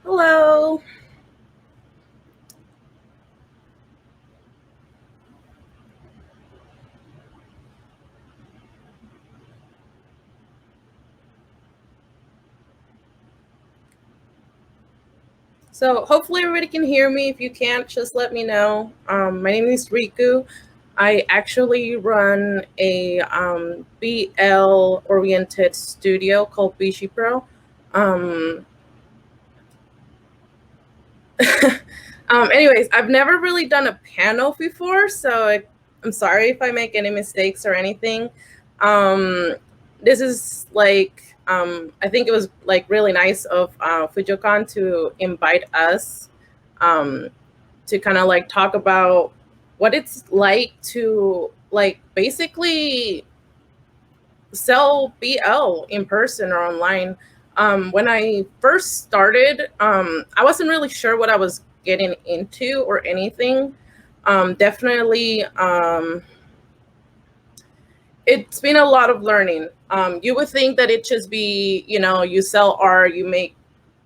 Hello. So hopefully everybody can hear me. If you can't, just let me know. My name is Riku. I actually run a BL oriented studio called BishiePro. Um, Anyways, I've never really done a panel before, so I'm sorry if I make any mistakes or anything. Um, this is like, I think it was like really nice of Fujokan to invite us um, to kind of like talk about what it's like to like basically sell BL in person or online. When I first started, I wasn't really sure what I was getting into or anything. Definitely, it's been a lot of learning. You would think that it just be, you sell art, you make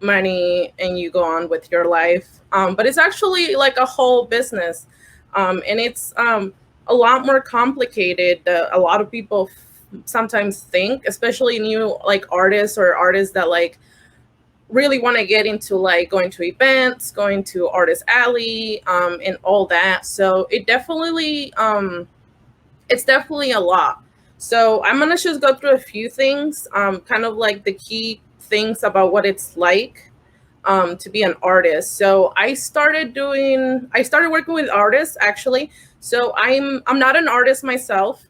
money, and you go on with your life. But it's actually like a whole business. And it's a lot more complicated that a lot of people sometimes think, especially new like artists or artists that like really want to get into like going to events, going to artist alley, and all that. So it's definitely a lot. So I'm gonna just go through a few things, kind of like the key things about what it's like to be an artist. So I started working with artists actually. So I'm not an artist myself.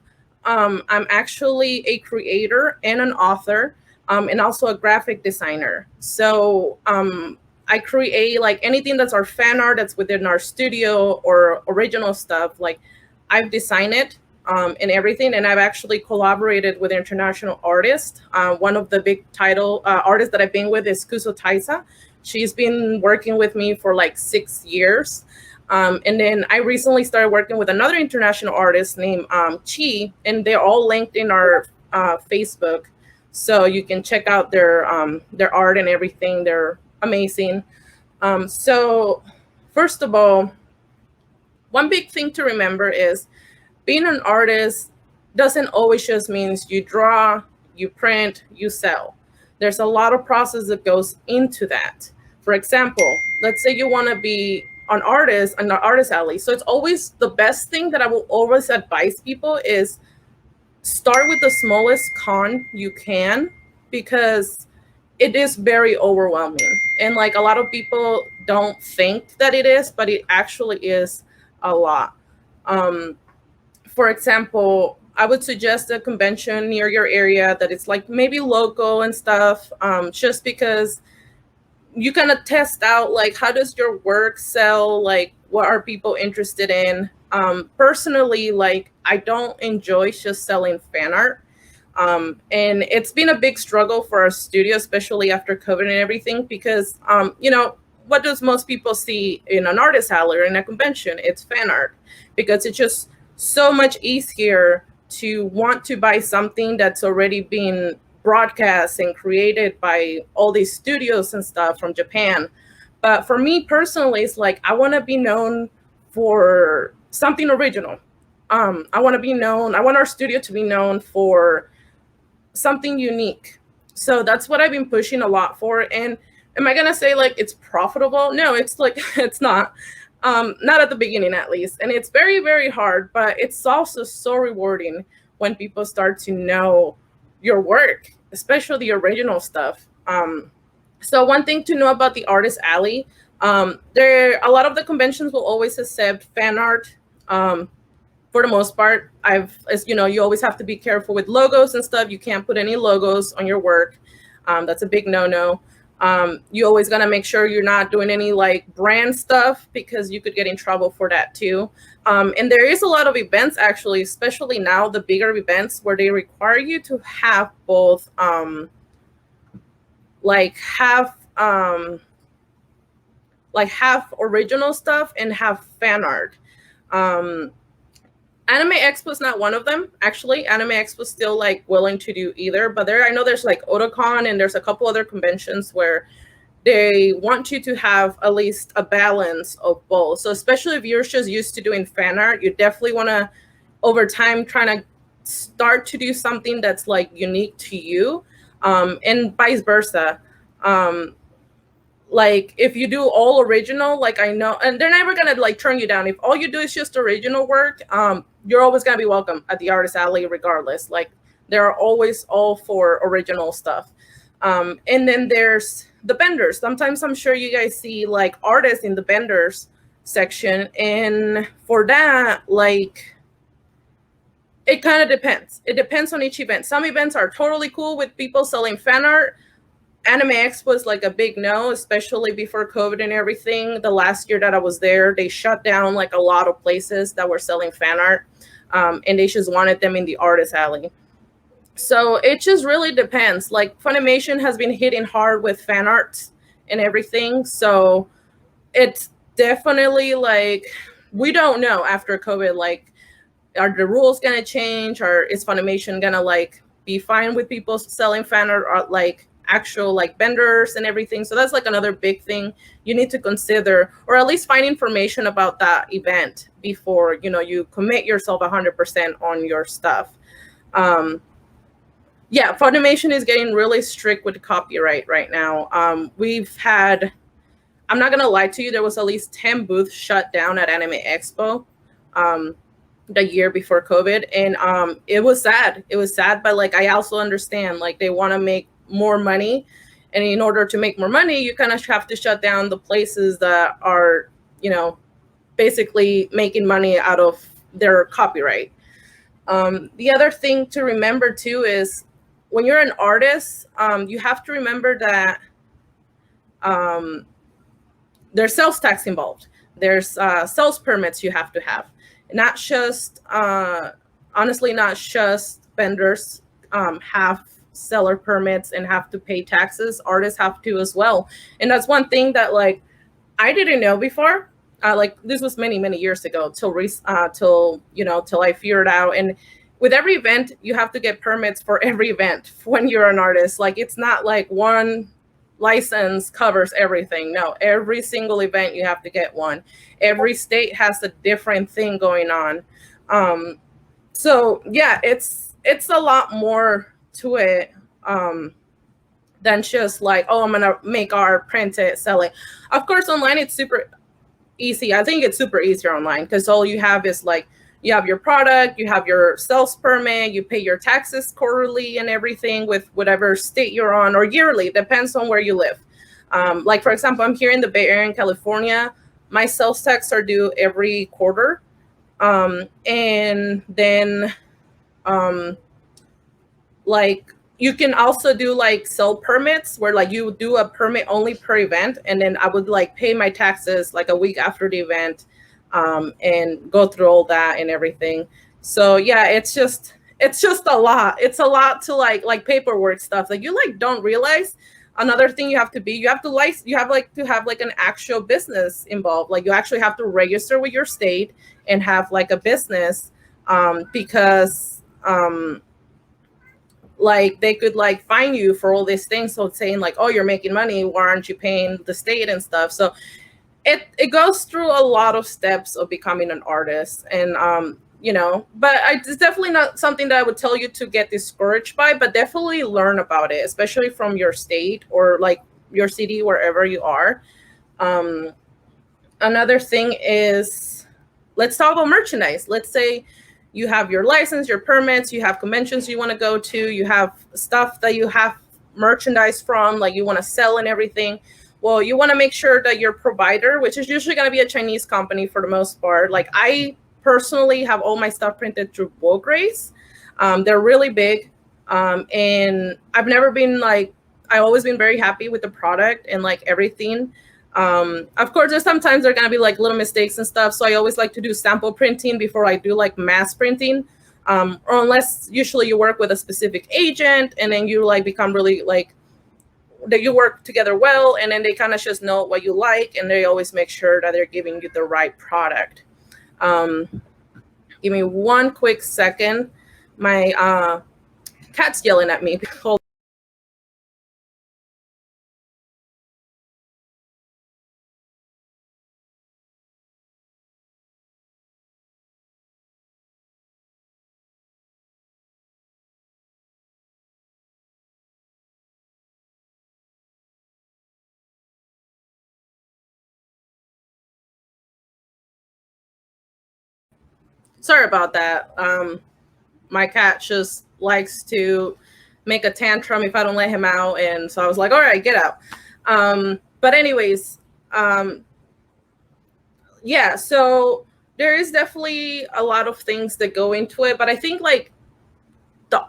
I'm actually a creator and an author, and also a graphic designer. So I create like anything that's our fan art that's within our studio or original stuff. Like I've designed it and everything, and I've actually collaborated with international artists. One of the big title artists that I've been with is Kuso Taisa. She's been working with me for like 6 years. And then I recently started working with another international artist named Chi, and they're all linked in our Facebook, so you can check out their art and everything. They're amazing. So, first of all, one big thing to remember is being an artist doesn't always just means you draw, you print, you sell. There's a lot of process that goes into that. For example, let's say you want to be an artist alley. So it's always the best thing that I will always advise people is start with the smallest con you can, because it is very overwhelming. And like a lot of people don't think that it is, but it actually is a lot. Um, for example, I would suggest a convention near your area that it's like maybe local and stuff, just because you kind of test out like how does your work sell, like what are people interested in. Personally, like I don't enjoy just selling fan art. And it's been a big struggle for our studio, especially after COVID and everything, because what does most people see in an artist alley or in a convention? It's fan art, because it's just so much easier to want to buy something that's already been broadcast and created by all these studios and stuff from Japan. But for me personally, it's like I want to be known for something original. I want to be known. I want our studio to be known for something unique. So that's what I've been pushing a lot for. And am I gonna say like it's profitable? No, it's like it's not. Not at the beginning at least. And it's very, very hard, but it's also so rewarding when people start to know your work, especially the original stuff. So one thing to know about the artist alley, there a lot of the conventions will always accept fan art. For the most part, as you know, you always have to be careful with logos and stuff. You can't put any logos on your work. That's a big no-no. You always gotta make sure you're not doing any like brand stuff, because you could get in trouble for that too. And there is a lot of events actually, especially now the bigger events, where they require you to have both, like have like have original stuff and have fan art. Um, Anime Expo is not one of them. Actually, Anime Expo is still like willing to do either. But I know there's like Otakon and there's a couple other conventions where they want you to have at least a balance of both. So especially if you're just used to doing fan art, you definitely want to, over time, trying to start to do something that's like unique to you, and vice versa. Like if you do all original, like I know, and they're never gonna like turn you down. If all you do is just original work, you're always gonna be welcome at the artist alley regardless. Like they're always all for original stuff. And then there's the vendors. Sometimes I'm sure you guys see like artists in the vendors section, and for that, like it kind of depends. It depends on each event. Some events are totally cool with people selling fan art. Anime Expo was like a big no, especially before COVID and everything. The last year that I was there, they shut down like a lot of places that were selling fan art, and they just wanted them in the artist alley. So it just really depends. Like Funimation has been hitting hard with fan art and everything. So it's definitely like, we don't know after COVID, like, are the rules gonna change, or is Funimation gonna like be fine with people selling fan art, or like actual like vendors and everything? So that's like another big thing you need to consider, or at least find information about that event before you commit yourself 100% on your stuff. Yeah, Funimation is getting really strict with copyright right now. We've had, I'm not gonna lie to you, there was at least 10 booths shut down at Anime Expo the year before COVID, and it was sad. It was sad, but like I also understand, like they want to make more money, and in order to make more money, you kind of have to shut down the places that are, basically making money out of their copyright. The other thing to remember too is when you're an artist, you have to remember that there's sales tax involved. There's sales permits you have to have. Not just, honestly, not just vendors have seller permits and have to pay taxes. Artists have to as well. And that's one thing that like I didn't know before. Like this was many, many years ago till I figured out. And with every event, you have to get permits for every event when you're an artist. Like it's not like one license covers everything. No, every single event you have to get one. Every state has a different thing going on. So yeah, it's a lot more to it than just like, oh, I'm gonna make art, print it, sell it. Of course, online it's super easy. I think it's super easier online because all you have is like, you have your product, you have your sales permit, you pay your taxes quarterly and everything with whatever state you're on, or yearly, depends on where you live. Like for example, I'm here in the Bay Area in California. My sales tax are due every quarter. And then like you can also do like sell permits where like you do a permit only per event, and then I would like pay my taxes like a week after the event, and go through all that and everything. So yeah, it's just a lot. It's a lot to like paperwork stuff that you like don't realize. Another thing you have to have like an actual business involved. Like you actually have to register with your state and have like a business, because like they could like fine you for all these things. So it's saying like, oh, you're making money, why aren't you paying the state and stuff? So it goes through a lot of steps of becoming an artist. And but it's definitely not something that I would tell you to get discouraged by, but definitely learn about it, especially from your state or like your city, wherever you are. Another thing is, let's talk about merchandise. Let's say you have your license, your permits, you have conventions you want to go to, you have stuff that you have merchandise from, like you want to sell and everything. Well, you want to make sure that your provider, which is usually going to be a Chinese company for the most part. Like I personally have all my stuff printed through Woke Race. They're really big. And I've never been like, I've always been very happy with the product and like everything. Of course, there's sometimes there are gonna be like little mistakes and stuff. So I always like to do sample printing before I do like mass printing. Or unless usually you work with a specific agent and then you like become really like that you work together well, and then they kind of just know what you like, and they always make sure that they're giving you the right product. Give me one quick second. My cat's yelling at me. Hold Sorry about that. My cat just likes to make a tantrum if I don't let him out, and so I was like, all right, get out. But anyways, yeah, so there is definitely a lot of things that go into it, but I think like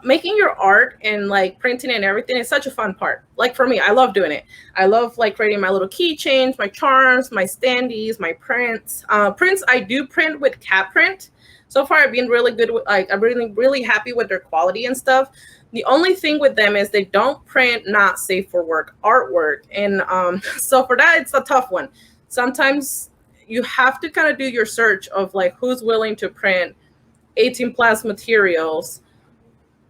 making your art and like printing and everything is such a fun part. Like for me, I love doing it. I love like creating my little keychains, my charms, my standees, my prints. Prints I do print with cat print. So far I've been really good with, like, I'm really happy with their quality and stuff. The only thing with them is they don't print not safe for work artwork, and so for that it's a tough one. Sometimes you have to kind of do your search of like who's willing to print 18 plus materials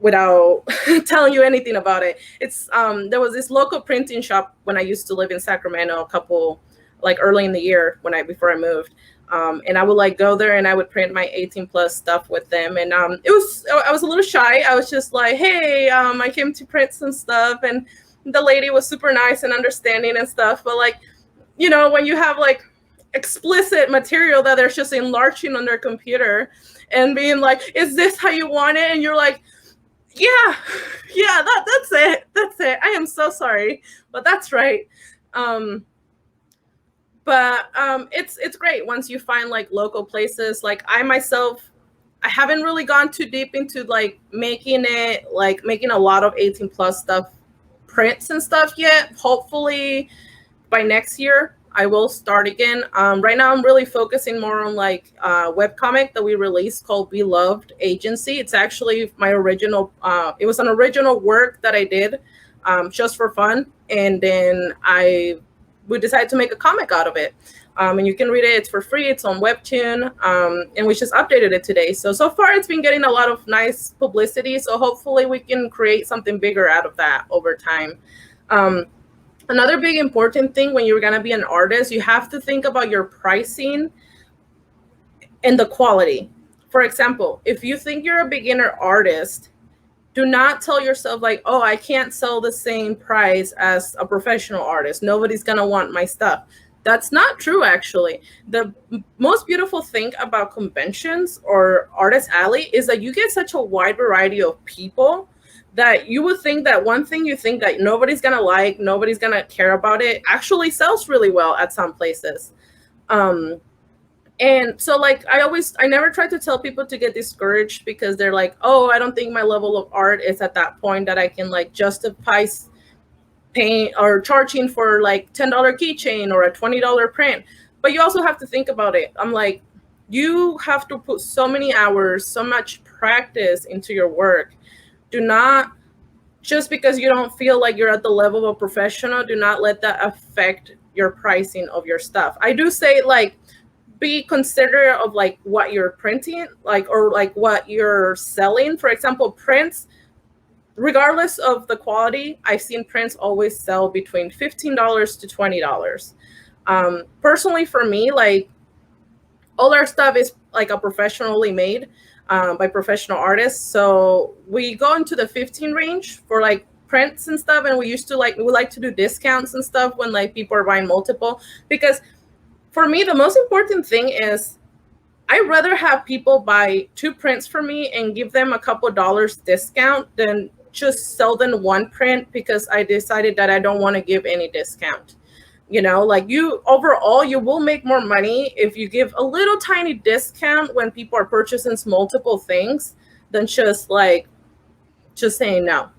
without telling you anything about it. It's there was this local printing shop when I used to live in Sacramento, a couple like early in the year when I before I moved. And I would like go there and I would print my 18 plus stuff with them. And it was, I was a little shy. I was just like, hey, I came to print some stuff, and the lady was super nice and understanding and stuff. But like, you know, when you have like explicit material that they're just enlarging on their computer and being like, is this how you want it? And you're like, yeah, that's it. I am so sorry, but that's right. It's great once you find like local places. Like I myself, I haven't really gone too deep into like making a lot of 18 plus stuff, prints and stuff yet. Hopefully by next year I will start again. Right now I'm really focusing more on like webcomic that we released called Beloved Agency. It's actually my original, it was an original work that I did just for fun. And then we decided to make a comic out of it. And you can read it, it's for free, it's on Webtoon. And we just updated it today. So far it's been getting a lot of nice publicity. So hopefully we can create something bigger out of that over time. Another big important thing when you're going to be an artist, you have to think about your pricing and the quality. For example, if you think you're a beginner artist, do not tell yourself like, oh, I can't sell the same price as a professional artist. Nobody's going to want my stuff. That's not true, actually. The most beautiful thing about conventions or Artist Alley is that you get such a wide variety of people that you would think that one thing you think that nobody's gonna like, nobody's gonna care about it, actually sells really well at some places. And so like I never try to tell people to get discouraged because they're like, oh, I don't think my level of art is at that point that I can like justify paying or charging for like $10 keychain or a $20 print. But you also have to think about it. I'm like, you have to put so many hours, so much practice into your work. Do not, just because you don't feel like you're at the level of a professional, do not let that affect your pricing of your stuff. I do say like, be considerate of like what you're printing, like, or like what you're selling. For example, prints, regardless of the quality, I've seen prints always sell between $15 to $20. Personally, for me, like all our stuff is like a professionally made by professional artists. So we go into the 15 range for like prints and stuff. And we like to do discounts and stuff when like people are buying multiple, because for me, the most important thing is I'd rather have people buy 2 prints for me and give them a couple dollars discount than just sell them 1 print because I decided that I don't want to give any discount. You know, like overall, you will make more money if you give a little tiny discount when people are purchasing multiple things than just saying no.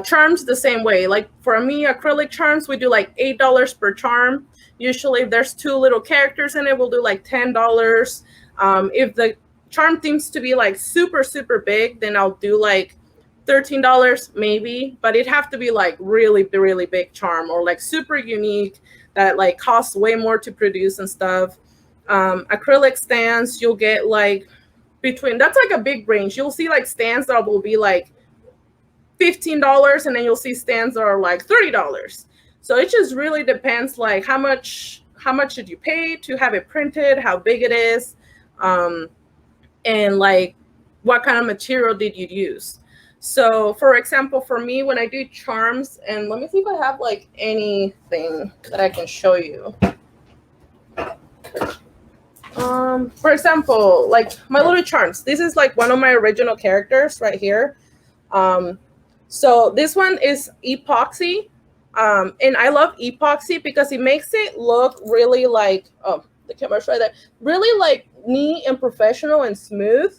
Charms the same way. Like for me, acrylic charms, we do like $8 per charm. Usually if there's 2 little characters in it, we'll do like $10. If the charm seems to be like super, super big, then I'll do like $13 maybe, but it'd have to be like really, really big charm or like super unique that like costs way more to produce and stuff. Acrylic stands, you'll get like that's like a big range. You'll see like stands that will be like $15, and then you'll see stands that are like $30. So it just really depends, like how much did you pay to have it printed, how big it is, and like what kind of material did you use. So for example, for me, when I do charms, and let me see if I have like anything that I can show you. For example, like my little charms. This is like one of my original characters right here. So this one is epoxy. And I love epoxy because it makes it look really like, oh, the camera's right there, really like neat and professional and smooth.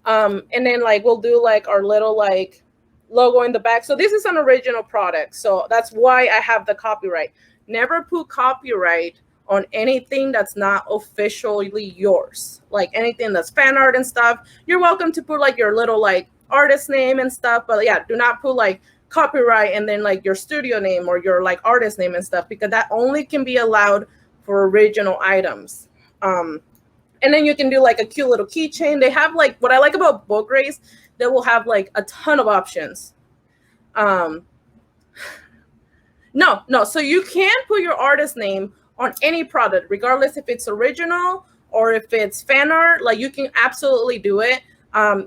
And then like we'll do like our little like logo in the back. So this is an original product. So that's why I have the copyright. Never put copyright on anything that's not officially yours. Like anything that's fan art and stuff. You're welcome to put like your little like artist name and stuff. But yeah, do not put like copyright and then like your studio name or your like artist name and stuff, because that only can be allowed for original items. And then you can do like a cute little keychain. They have like, what I like about book race, they will have like a ton of options. No. So you can put your artist name on any product, regardless if it's original or if it's fan art. Like you can absolutely do it.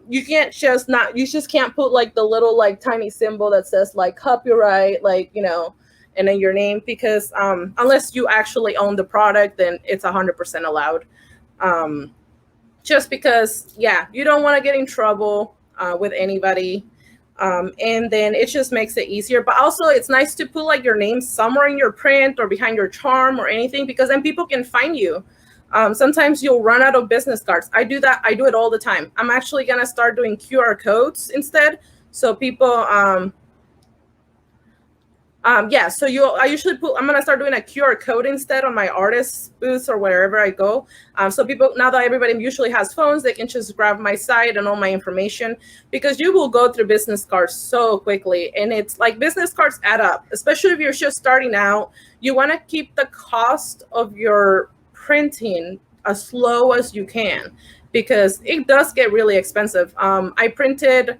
You can't just not, you just can't put like the little like tiny symbol that says like copyright, like, you know, and then your name, because unless you actually own the product, then it's 100% allowed. Just because, yeah, you don't want to get in trouble with anybody. And then it just makes it easier. But also it's nice to put like your name somewhere in your print or behind your charm or anything, because then people can find you. Sometimes you'll run out of business cards. I do that. I do it all the time. I'm actually going to start doing QR codes instead. So people, yeah, so I usually I'm going to start doing a QR code instead on my artist booths or wherever I go. So people, now that everybody usually has phones, they can just grab my site and all my information, because you will go through business cards so quickly. And it's like business cards add up, especially if you're just starting out. You want to keep the cost of your printing as low as you can, because it does get really expensive. I printed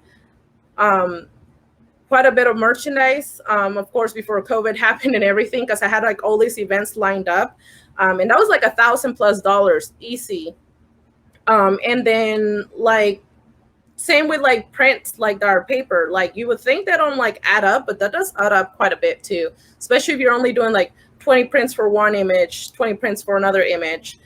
quite a bit of merchandise, of course, before COVID happened and everything, because I had like all these events lined up, and that was like $1,000+ easy. And then like same with like prints, like our paper, like you would think that don't like add up, but that does add up quite a bit too, especially if you're only doing like 20 prints for one image, 20 prints for another image.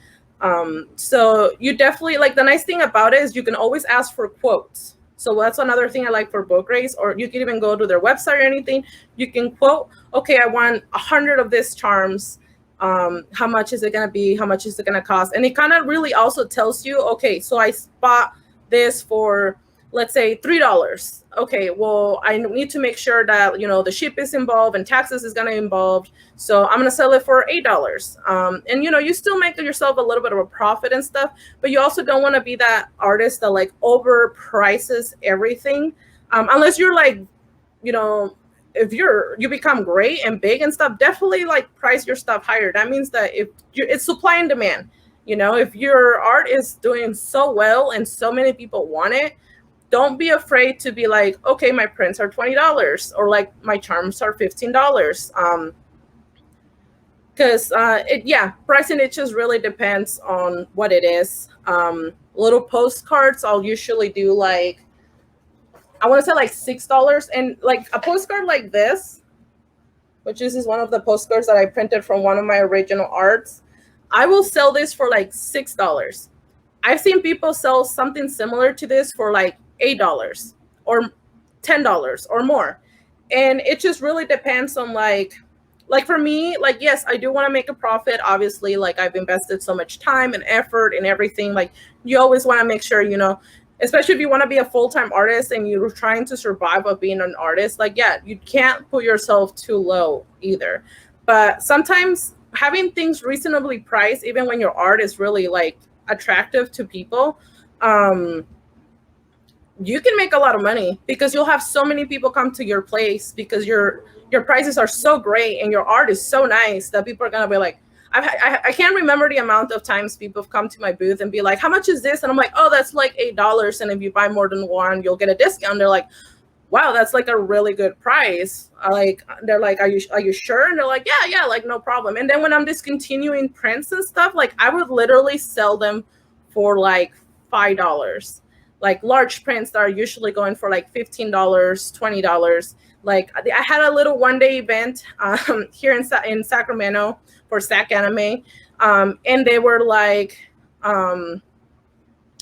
So you definitely, like, the nice thing about it is you can always ask for quotes. So that's another thing I like for book race, or you can even go to their website or anything. You can quote, okay, I want 100 of these charms. How much is it going to be? How much is it going to cost? And it kind of really also tells you, okay, so I bought this for, let's say, $3. Okay, well, I need to make sure that, you know, the ship is involved and taxes is going to involve. So I'm going to sell it for $8. And, you know, you still make yourself a little bit of a profit and stuff, but you also don't want to be that artist that like overprices everything. Unless you're like, you know, if you become great and big and stuff, definitely like price your stuff higher. That means that if it's supply and demand, you know, if your art is doing so well and so many people want it, don't be afraid to be like, okay, my prints are $20, or like my charms are $15. Because pricing, it just really depends on what it is. Little postcards, I'll usually do like, I want to say like $6, and like a postcard like this, which is one of the postcards that I printed from one of my original arts, I will sell this for like $6. I've seen people sell something similar to this for like $8 or $10 or more. And it just really depends on like for me, like, yes, I do want to make a profit. Obviously, like I've invested so much time and effort and everything. Like you always want to make sure, you know, especially if you want to be a full-time artist and you're trying to survive of being an artist, like, yeah, you can't put yourself too low either. But sometimes having things reasonably priced, even when your art is really like attractive to people, you can make a lot of money, because you'll have so many people come to your place because your prices are so great and your art is so nice that people are gonna be like, I can't remember the amount of times people have come to my booth and be like, how much is this? And I'm like, oh, that's like $8, and if you buy more than one, you'll get a discount. They're like, wow, that's like a really good price. Like, they're like, are you sure? And they're like, yeah, like no problem. And then when I'm discontinuing prints and stuff, like I would literally sell them for like $5. Like large prints that are usually going for like $15, $20. Like I had a little one-day event here in Sacramento for Sac Anime, and they were like, And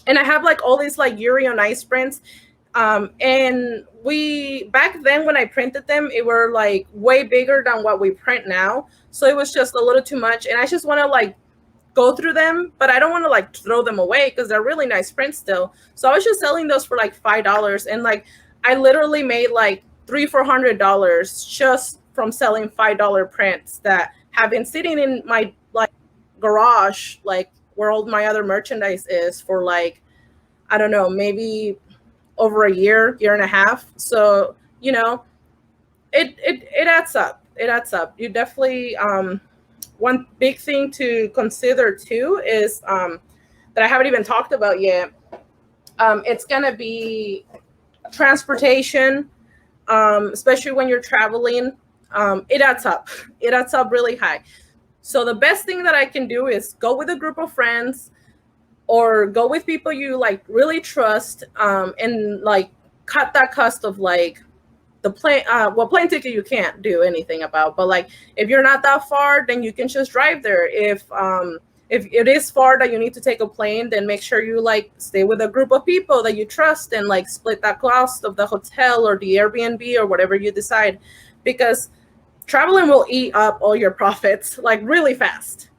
I have like all these like Yuri on Ice prints. And we back then when I printed them, it were like way bigger than what we print now. So it was just a little too much. And I just want to like go through them, but I don't want to like throw them away because they're really nice prints still. So I was just selling those for like $5. And like I literally made like $300-400 just from selling $5 prints that have been sitting in my like garage, like where all my other merchandise is, for like, I don't know, maybe over a year and a half. So, you know, it adds up. It adds up. You definitely, one big thing to consider too is that I haven't even talked about yet. It's going to be transportation, especially when you're traveling. It adds up. It adds up really high. So the best thing that I can do is go with a group of friends or go with people you like really trust, and like cut that cost of like the plane. Well, plane ticket you can't do anything about, but like if you're not that far, then you can just drive there. If it is far that you need to take a plane, then make sure you like stay with a group of people that you trust and like split that cost of the hotel or the Airbnb or whatever you decide, because traveling will eat up all your profits like really fast,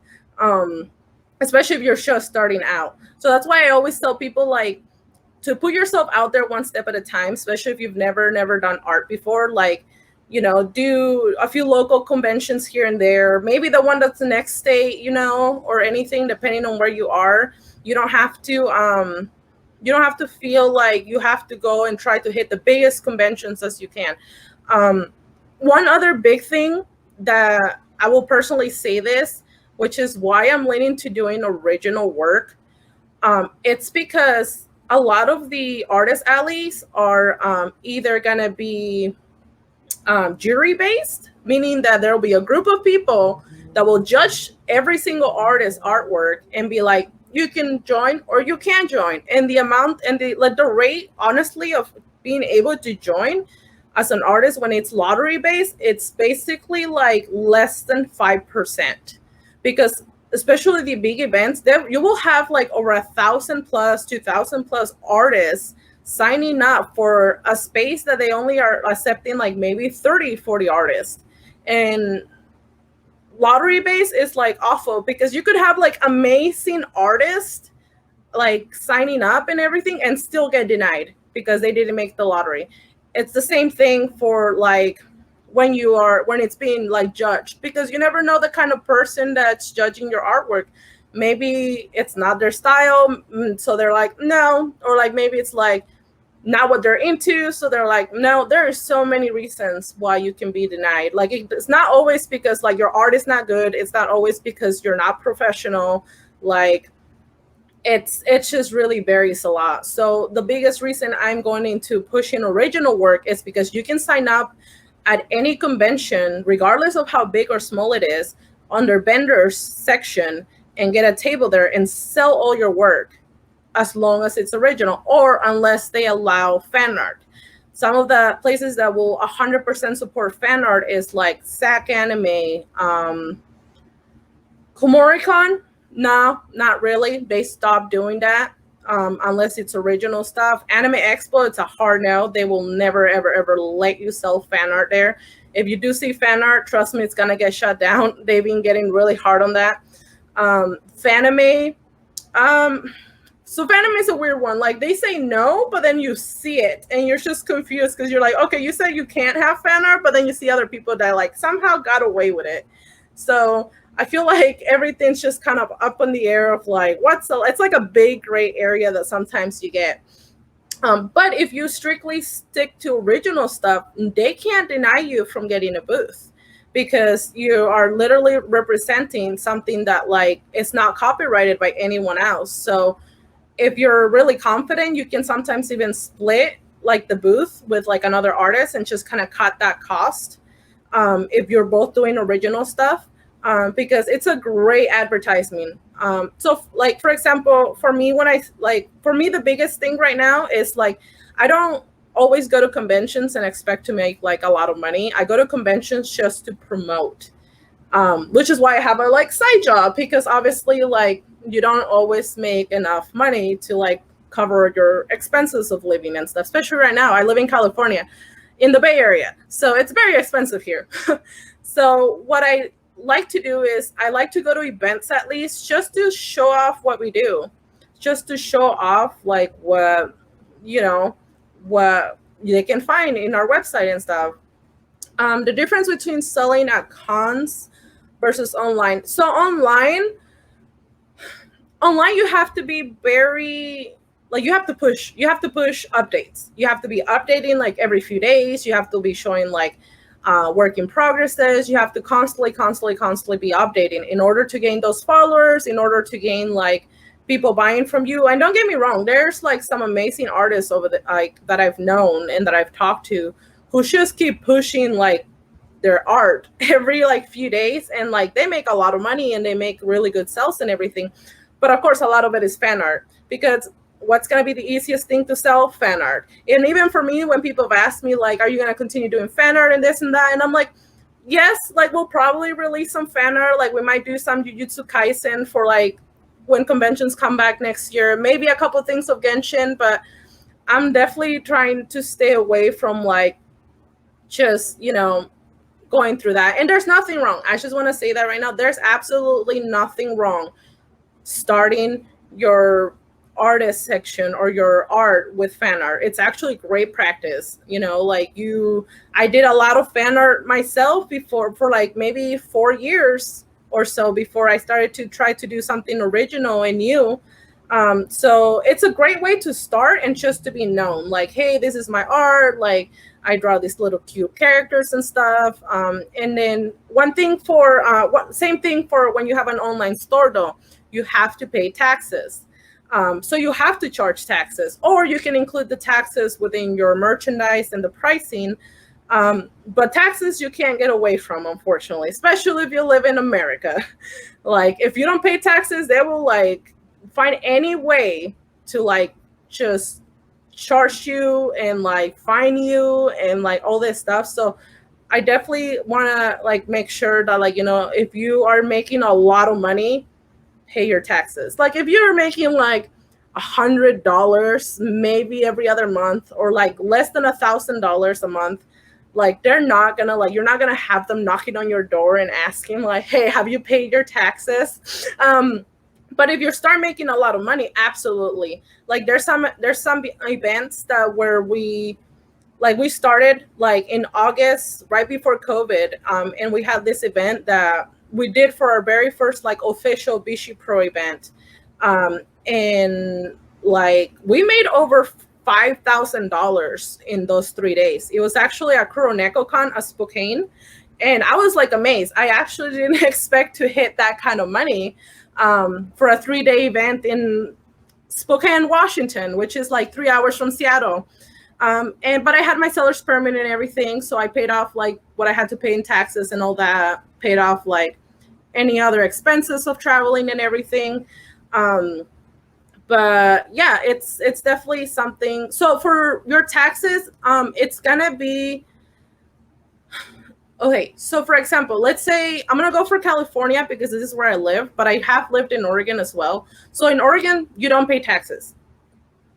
especially if you're just starting out. So that's why I always tell people like to put yourself out there one step at a time, especially if you've never done art before. Like, you know, do a few local conventions here and there, maybe the one that's the next state, you know, or anything, depending on where you are. You don't have to feel like you have to go and try to hit the biggest conventions as you can. One other big thing that I will personally say this, which is why I'm leaning to doing original work. It's because a lot of the artist alleys are either going to be jury based, meaning that there will be a group of people that will judge every single artist's artwork and be like, you can join or you can't join. And the amount and the rate, honestly, of being able to join as an artist when it's lottery based, it's basically like less than 5%, because especially the big events, there you will have like over 1,000 plus 2,000 plus artists signing up for a space that they only are accepting like maybe 30-40 artists. And lottery base is like awful, because you could have like amazing artists like signing up and everything and still get denied because they didn't make the lottery. It's the same thing for like when it's being like judged, because you never know the kind of person that's judging your artwork. Maybe it's not their style, so they're like no, or like maybe it's like not what they're into, so they're like no. There are so many reasons why you can be denied. Like it's not always because like your art is not good. It's not always because you're not professional. Like it's just really varies a lot. So the biggest reason I'm going into pushing original work is because you can sign up at any convention, regardless of how big or small it is, under vendors section and get a table there and sell all your work as long as it's original, or unless they allow fan art. Some of the places that will 100% support fan art is like SAC Anime, Komoricon. No, not really. They stopped doing that unless it's original stuff. Anime Expo, it's a hard no. They will never, ever let you sell fan art there. If you do see fan art, trust me, it's going to get shut down. They've been getting really hard on that. Fanime. So Fanime is a weird one. Like they say no, but then you see it and you're just confused because you're like, okay, you said you can't have fan art, but then you see other people that like somehow got away with it. So I feel like everything's just kind of up in the air of like, it's like a big gray area that sometimes you get. But if you strictly stick to original stuff, they can't deny you from getting a booth, because you are literally representing something that like it's not copyrighted by anyone else. So if you're really confident, you can sometimes even split like the booth with like another artist and just kind of cut that cost if you're both doing original stuff. Because it's a great advertisement. So like, for example, for me, the biggest thing right now is like, I don't always go to conventions and expect to make like a lot of money. I go to conventions just to promote, which is why I have a like side job, because obviously like you don't always make enough money to like cover your expenses of living and stuff. Especially right now, I live in California, in the Bay Area, so it's very expensive here. So what I like to do is I like to go to events at least just to show off what we do, just to show off like what what they can find in our website and stuff. The difference between selling at cons versus online. So online you have to be very like you have to push updates. You have to be updating like every few days. You have to be showing like work in progresses. You have to constantly be updating in order to gain those followers, in order to gain like people buying from you. And don't get me wrong, there's like some amazing artists over the like that I've known and that I've talked to who just keep pushing like their art every like few days, and like they make a lot of money and they make really good sales and everything. But of course a lot of it is fan art, because what's going to be the easiest thing to sell? Fan art. And even for me, when people have asked me like, are you going to continue doing fan art and this and that, and I'm like, yes, like we'll probably release some fan art. Like we might do some Jujutsu Kaisen for like when conventions come back next year, maybe a couple of things of Genshin, but I'm definitely trying to stay away from like just, going through that. And there's nothing wrong. I just want to say that right now. There's absolutely nothing wrong starting your artist section or your art with fan art. It's actually great practice. I did a lot of fan art myself before for like maybe 4 years or so before I started to try to do something original and new. So it's a great way to start and just to be known, like, hey, this is my art. Like I draw these little cute characters and stuff. And then same thing for when you have an online store though, you have to pay taxes. So you have to charge taxes, or you can include the taxes within your merchandise and the pricing. But taxes you can't get away from, unfortunately, especially if you live in America. Like if you don't pay taxes, they will like find any way to like just charge you and like fine you and like all this stuff. So I definitely want to like make sure that like, if you are making a lot of money, pay your taxes. Like if you're making like $100 maybe every other month, or like less than $1,000 a month, like they're not gonna like, you're not gonna have them knocking on your door and asking like, hey, have you paid your taxes? But if you start making a lot of money, absolutely. Like there's some events that where we started like in August, right before COVID, and we had this event that we did for our very first like official BishiePro event, and like we made over $5,000 in those 3 days. It was actually at KuroNekoCon at Spokane, and I was like amazed. I actually didn't expect to hit that kind of money for a 3-day event in Spokane, Washington, which is like 3 hours from Seattle. But I had my seller's permit and everything, so I paid off like what I had to pay in taxes and all that, paid off like any other expenses of traveling and everything. But yeah, it's definitely something. So for your taxes, it's gonna be okay. So for example, let's say I'm gonna go for California because this is where I live, but I have lived in Oregon as well. So in Oregon, you don't pay taxes.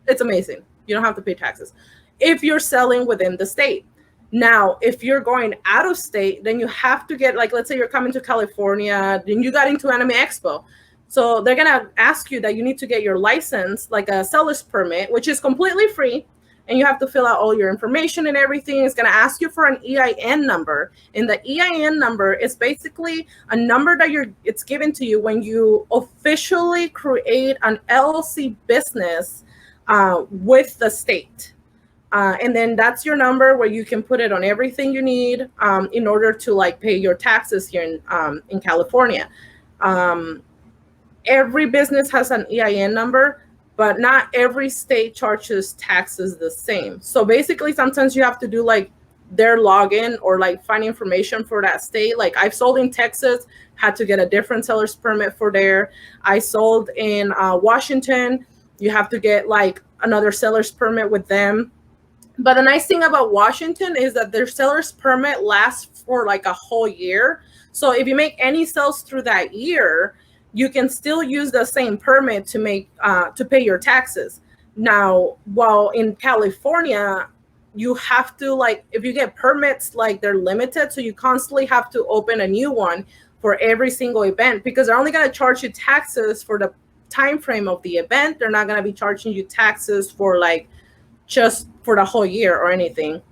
It's amazing. You don't have to pay taxes if you're selling within the state. Now, if you're going out of state, then you have to get, like, let's say you're coming to California, then you got into Anime Expo. So they're going to ask you that you need to get your license, like a seller's permit, which is completely free. And you have to fill out all your information and everything. It's going to ask you for an EIN number. And the EIN number is basically a number that it's given to you when you officially create an LLC business with the state. And then that's your number where you can put it on everything you need in order to like pay your taxes here in California. Every business has an EIN number, but not every state charges taxes the same. So basically, sometimes you have to do like their login or like find information for that state. Like I've sold in Texas, had to get a different seller's permit for there. I sold in Washington. You have to get like another seller's permit with them. But the nice thing about Washington is that their seller's permit lasts for like a whole year. So if you make any sales through that year, you can still use the same permit to make to pay your taxes. Now, while in California, you have to, like, if you get permits, like, they're limited, so you constantly have to open a new one for every single event, because they're only going to charge you taxes for the time frame of the event. They're not going to be charging you taxes for, like, just for the whole year or anything.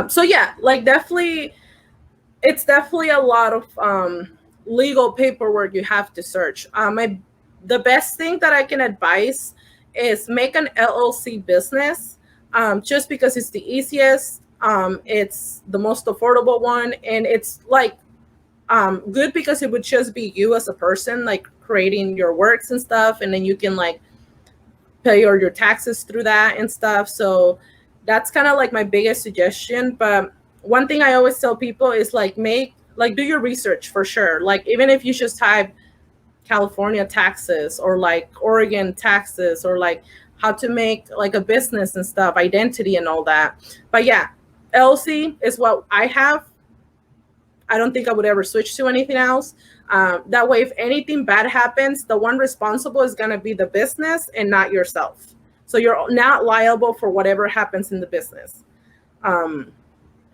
So yeah, like, definitely, it's definitely a lot of legal paperwork you have to search. The best thing that I can advise is make an LLC business, just because it's the easiest. It's the most affordable one, and it's like good because it would just be you as a person, like, creating your works and stuff, and then you can, like, pay your taxes through that and stuff. So that's kind of like my biggest suggestion. But one thing I always tell people is, like, do your research for sure. Like, even if you just type California taxes, or like Oregon taxes, or like how to make like a business and stuff, identity and all that. But yeah, LLC is what I have. I don't think I would ever switch to anything else. That way, if anything bad happens, the one responsible is going to be the business and not yourself. So you're not liable for whatever happens in the business.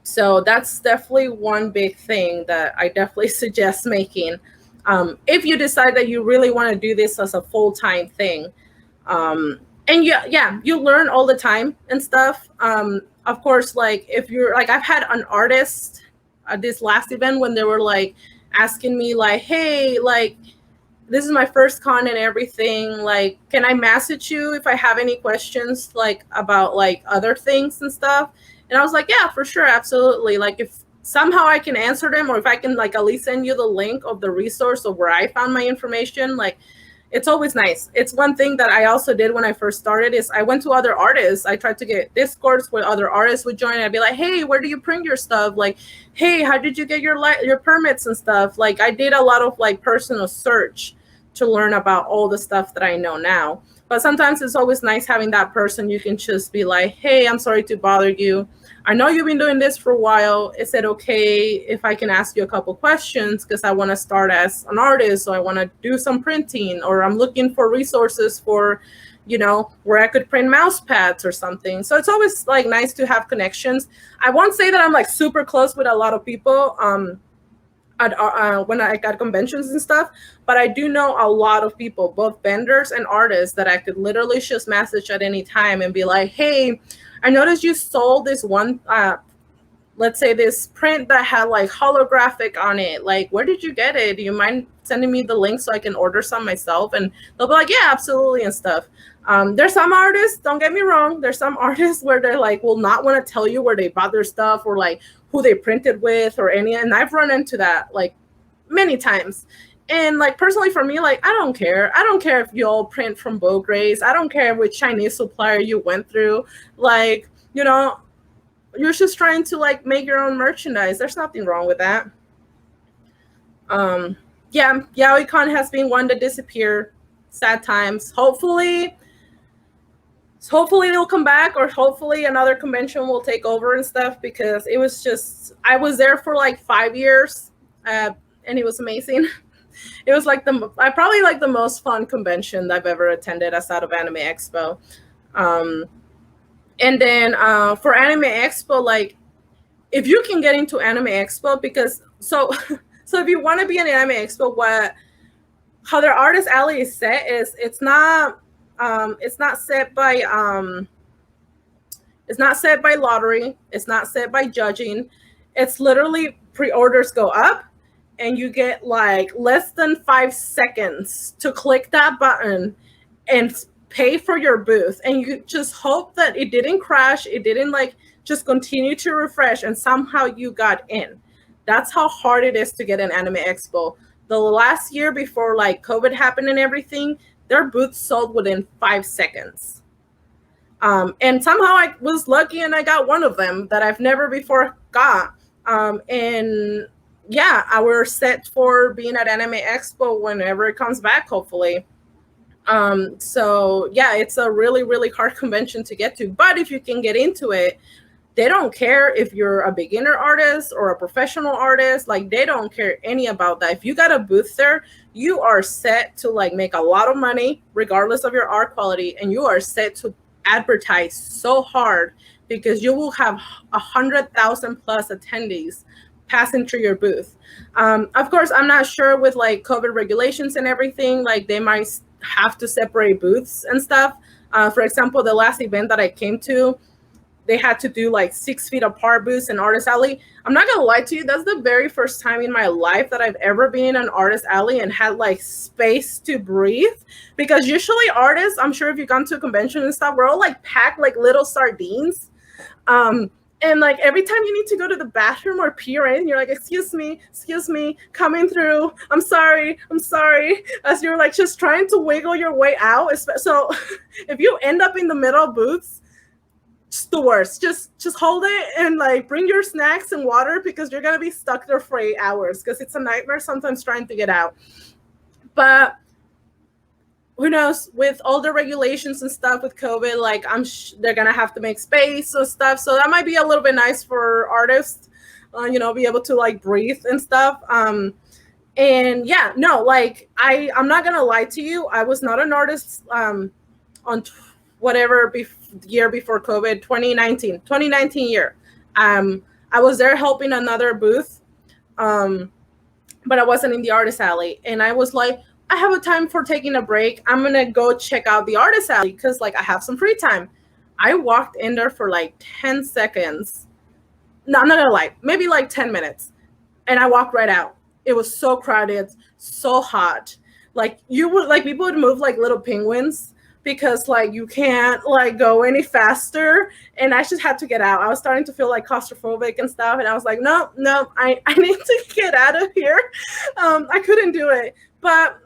So that's definitely one big thing that I definitely suggest making. If you decide that you really want to do this as a full-time thing. And yeah, you learn all the time and stuff. Of course, like, if you're like, I've had an artist at this last event when they were like asking me, like, hey, like, this is my first con and everything, like, can I message you if I have any questions, like, about like other things and stuff? And I was like, yeah, for sure, absolutely. Like, if somehow I can answer them, or if I can, like, at least send you the link of the resource of where I found my information, like, it's always nice. It's one thing that I also did when I first started is I went to other artists. I tried to get Discords where other artists would join. I'd be like, hey, where do you print your stuff? Like, hey, how did you get your permits and stuff? Like, I did a lot of like personal search to learn about all the stuff that I know now. But sometimes it's always nice having that person you can just be like, hey, I'm sorry to bother you. I know you've been doing this for a while. Is it okay if I can ask you a couple questions? Because I want to start as an artist, so I want to do some printing, or I'm looking for resources for, you know, where I could print mouse pads or something. So it's always like nice to have connections. I won't say that I'm like super close with a lot of people when I got conventions and stuff, but I do know a lot of people, both vendors and artists, that I could literally just message at any time and be like, hey, I noticed you sold this one, let's say this print that had like holographic on it. Like, where did you get it? Do you mind sending me the link so I can order some myself? And they'll be like, yeah, absolutely, and stuff. There's some artists, don't get me wrong, there's some artists where they're like, will not want to tell you where they bought their stuff, or like who they printed with, or any, and I've run into that like many times. And like, personally for me, like, I don't care if you all print from Bow Grace. I don't care which Chinese supplier you went through. Like, you know, you're just trying to like make your own merchandise. There's nothing wrong with that. Yeah, YaoiCon has been one to disappear. Sad times. Hopefully they'll come back, or hopefully another convention will take over and stuff, because it was just, I was there for like 5 years, and it was amazing. It was like I probably like the most fun convention that I've ever attended outside of Anime Expo. And then for Anime Expo, like, if you can get into Anime Expo, because so if you want to be in Anime Expo, how their artist alley is set is it's not set by lottery, it's not set by judging. It's literally pre-orders go up, and you get like less than 5 seconds to click that button and pay for your booth, and you just hope that it didn't crash, it didn't like just continue to refresh, and somehow you got in. That's how hard it is to get an Anime Expo. The last year before like COVID happened and everything, their booth sold within 5 seconds. And somehow I was lucky and I got one of them that I've never before got. And yeah, we're set for being at Anime Expo whenever it comes back, hopefully. So yeah, it's a really, really hard convention to get to. But if you can get into it, They don't care if you're a beginner artist or a professional artist. Like, they don't care any about that. If you got a booth there, you are set to like make a lot of money regardless of your art quality, and you are set to advertise so hard because you will have 100,000 plus attendees passing through your booth. Of course, I'm not sure with like COVID regulations and everything, like they might have to separate booths and stuff. For example, the last event that I came to, they had to do like 6 feet apart booths in Artist Alley. I'm not gonna lie to you, that's the very first time in my life that I've ever been in an Artist Alley and had like space to breathe. Because usually artists, I'm sure if you've gone to a convention and stuff, we're all like packed like little sardines. And like every time you need to go to the bathroom or pee or anything, you're like, excuse me, coming through. I'm sorry. As you're like just trying to wiggle your way out. So if you end up in the middle booths, it's the worst. Just hold it and like bring your snacks and water, because you're gonna be stuck there for 8 hours, because it's a nightmare sometimes trying to get out. But who knows, with all the regulations and stuff with COVID, like they're gonna have to make space and stuff. So that might be a little bit nice for artists, be able to like breathe and stuff. And yeah, no, like I'm not gonna lie to you, I was not an artist on whatever year before COVID, 2019 year. I was there helping another booth, but I wasn't in the Artist Alley, and I was like, I have a time for taking a break. I'm gonna go check out the Artist Alley because like I have some free time. I walked in there for like 10 seconds. No, I'm not gonna lie, maybe like 10 minutes. And I walked right out. It was so crowded, so hot. Like people would move like little penguins, because like you can't like go any faster. And I just had to get out. I was starting to feel like claustrophobic and stuff. And I was like, no, I need to get out of here. I couldn't do it. But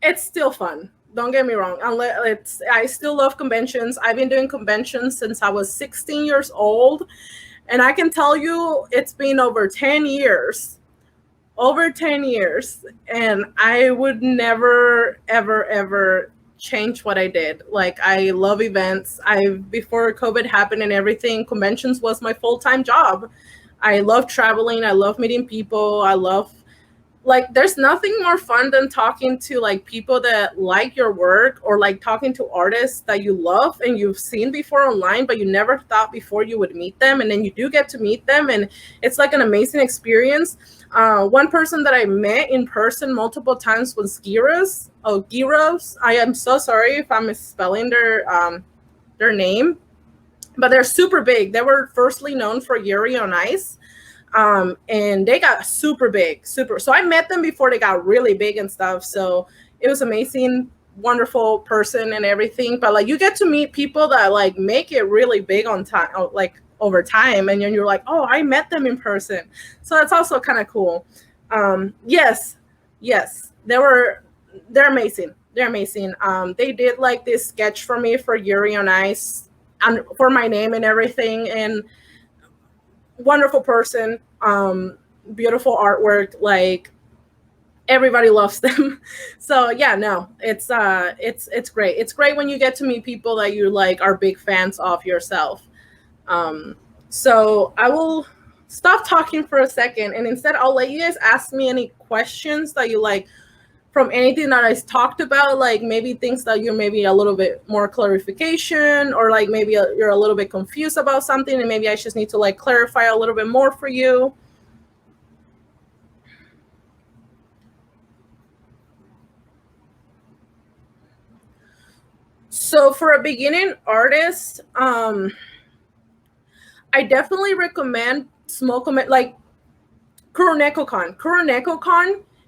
it's still fun. Don't get me wrong. I still love conventions. I've been doing conventions since I was 16 years old. And I can tell you it's been over 10 years. Over 10 years. And I would never, ever, ever change what I did. Like, I love events. Before COVID happened and everything, conventions was my full-time job. I love traveling. I love meeting people. Like, there's nothing more fun than talking to like people that like your work, or like talking to artists that you love and you've seen before online, but you never thought before you would meet them. And then you do get to meet them, and it's like an amazing experience. One person that I met in person multiple times was Gyros. I am so sorry if I'm misspelling their name, but they're super big. They were firstly known for Yuri on Ice. And they got super big, so I met them before they got really big and stuff. So it was amazing, wonderful person and everything. But like, you get to meet people that like make it really big on time, like over time, and then you're like, oh, I met them in person. So that's also kind of cool. Yes, they're amazing. They did like this sketch for me for Yuri on Ice and for my name and everything, and wonderful person, beautiful artwork, like everybody loves them. So yeah, no, it's great. It's great when you get to meet people that you like are big fans of yourself. So I will stop talking for a second, and instead I'll let you guys ask me any questions that you like from anything that I talked about, like maybe things that you're maybe a little bit more clarification, or like maybe you're a little bit confused about something and maybe I just need to like clarify a little bit more for you. So for a beginning artist, I definitely recommend small like Kuroneko-con.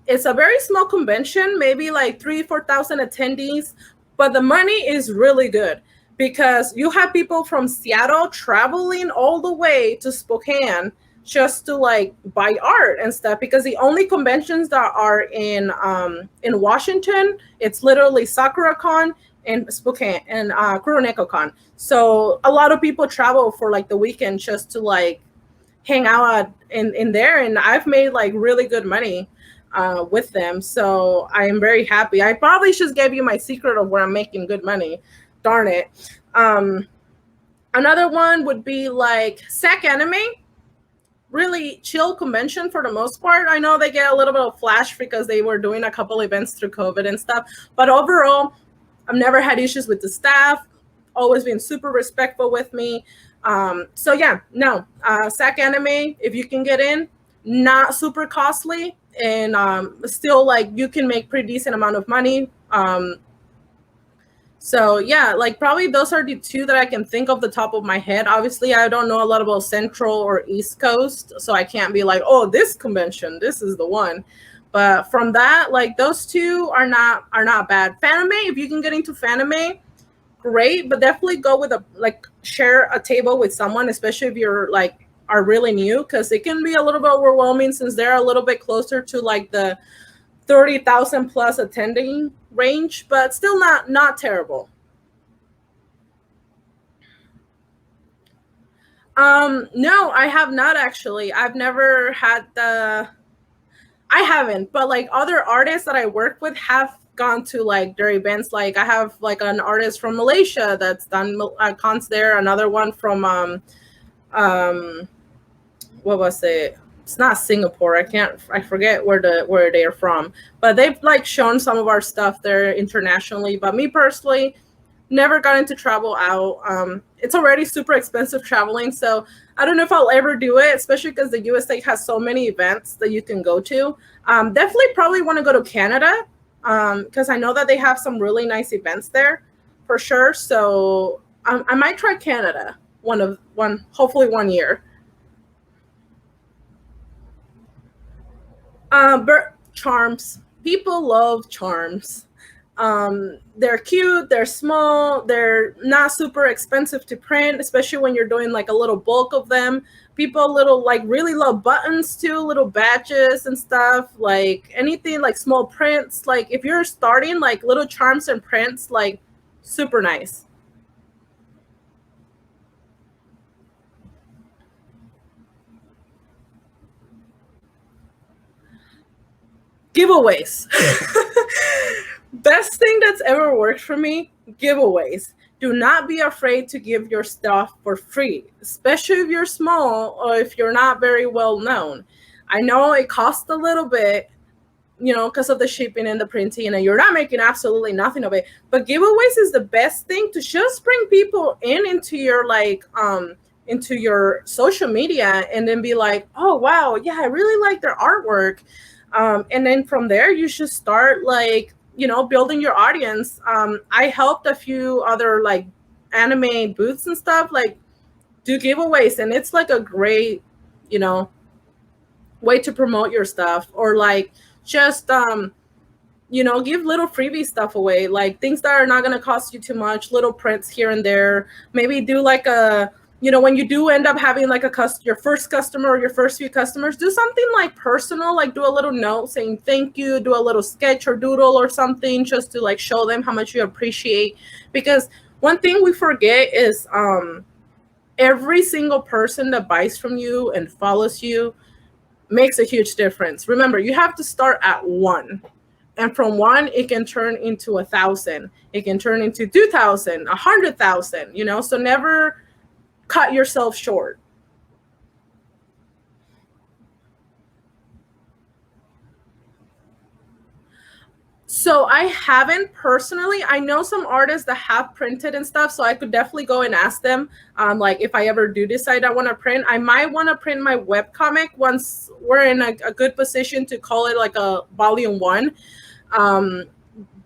It's a very small convention, maybe like 3,000-4,000 attendees, but the money is really good because you have people from Seattle traveling all the way to Spokane just to like buy art and stuff, because the only conventions that are in Washington, it's literally SakuraCon and Spokane and Kuroneko-con. So a lot of people travel for like the weekend just to like hang out in there, and I've made like really good money with them. So I am very happy. I probably just gave you my secret of where I'm making good money. Darn it. Another one would be like SAC Anime. Really chill convention for the most part. I know they get a little bit of flash because they were doing a couple events through COVID and stuff, but overall, I've never had issues with the staff. Always been super respectful with me. So yeah, no, SAC Anime, if you can get in, not super costly, and still like you can make pretty decent amount of money. So yeah, like probably those are the two that I can think of the top of my head. Obviously, I don't know a lot about Central or East Coast, so I can't be like, oh, this convention, this is the one. But from that, like those two are not bad. Fanime, if you can get into Fanime, great, but definitely go with a like share a table with someone, especially if you're like are really new, because it can be a little bit overwhelming since they're a little bit closer to like the 30,000 plus attending range, but still not terrible. No, I have not actually. I've never had the. I haven't, but like other artists that I work with have gone to like their events. Like I have like an artist from Malaysia that's done cons there. Another one from um what was it? It's not Singapore. I forget where they're from. But they've like shown some of our stuff there internationally. But me personally, never got into travel out. It's already super expensive traveling, so I don't know if I'll ever do it, especially because the USA has so many events that you can go to. Definitely probably want to go to Canada because I know that they have some really nice events there for sure. So I might try Canada hopefully one year. Charms. People love charms. They're cute, they're small, they're not super expensive to print, especially when you're doing like a little bulk of them. People little like really love buttons too, little badges and stuff, like anything like small prints. Like if you're starting like little charms and prints, like super nice. Giveaways. Best thing that's ever worked for me, giveaways. Do not be afraid to give your stuff for free, especially if you're small or if you're not very well known. I know it costs a little bit, because of the shipping and the printing, and you're not making absolutely nothing of it. But giveaways is the best thing to just bring people into your into your social media, and then be like, oh wow, yeah, I really like their artwork. And then from there, you should start like building your audience. I helped a few other like anime booths and stuff like do giveaways, and it's like a great you know way to promote your stuff, or like just give little freebie stuff away, like things that are not going to cost you too much, little prints here and there. Maybe do like a when you do end up having like your first customer or your first few customers, do something like personal, like do a little note saying thank you, do a little sketch or doodle or something, just to like show them how much you appreciate. Because one thing we forget is every single person that buys from you and follows you makes a huge difference. Remember, you have to start at one, and from one it can turn into 1,000, it can turn into 2,000, 100,000. So never cut yourself short. So I haven't personally. I know some artists that have printed and stuff, so I could definitely go and ask them. Like if I ever do decide I want to print, I might want to print my web comic once we're in a good position to call it like a volume one.